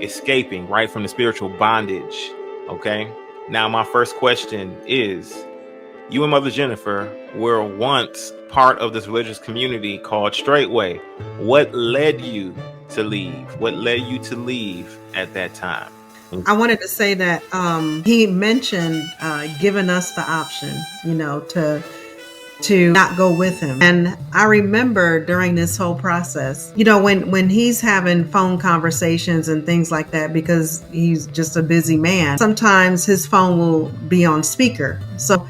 escaping, right, from the spiritual bondage. Okay. Now, my first question is, you and Mother Jennifer were once part of this religious community called Straightway. What led you to leave? What led you to leave at that time? I wanted to say that he mentioned giving us the option, to not go with him. And I remember during this whole process, when he's having phone conversations and things like that, because he's just a busy man, sometimes his phone will be on speaker. So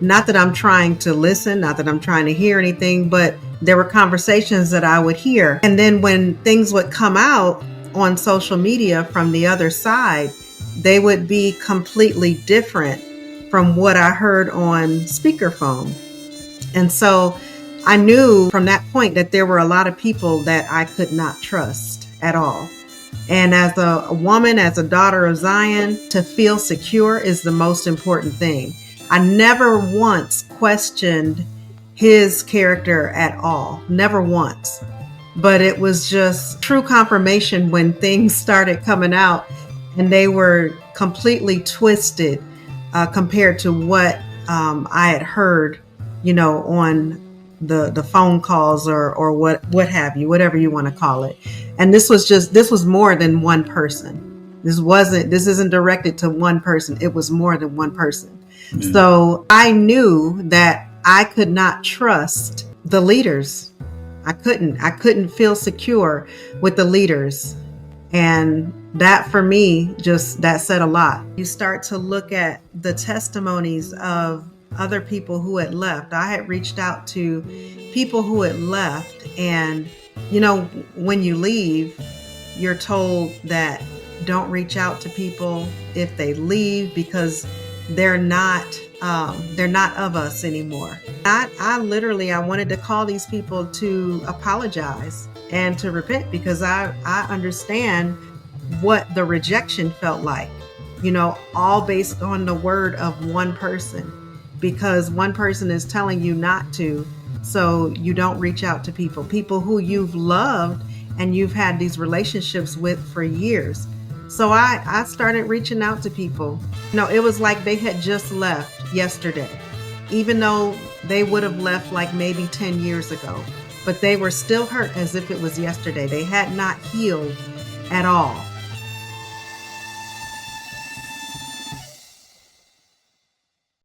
not that I'm trying to listen, not that I'm trying to hear anything, but there were conversations that I would hear. And then when things would come out on social media from the other side, they would be completely different from what I heard on speakerphone. And so I knew from that point that there were a lot of people that I could not trust at all. And as a woman, as a daughter of Zion, to feel secure is the most important thing. I never once questioned his character at all. Never once. But it was just true confirmation when things started coming out and they were completely twisted compared to what I had heard, on the phone calls or what have you, whatever you want to call it. And this was more than one person. This isn't directed to one person. It was more than one person. Mm-hmm. So I knew that I could not trust the leaders. I couldn't feel secure with the leaders. And that for me, that said a lot. You start to look at the testimonies of other people who had left. I had reached out to people who had left, and when you leave, you're told that don't reach out to people if they leave because they're not of us anymore. I wanted to call these people to apologize and to repent because I understand what the rejection felt like, all based on the word of one person. Because one person is telling you not to, so you don't reach out to people who you've loved and you've had these relationships with for years. So I started reaching out to people. It was like they had just left yesterday, even though they would have left like maybe 10 years ago, but they were still hurt as if it was yesterday. They had not healed at all.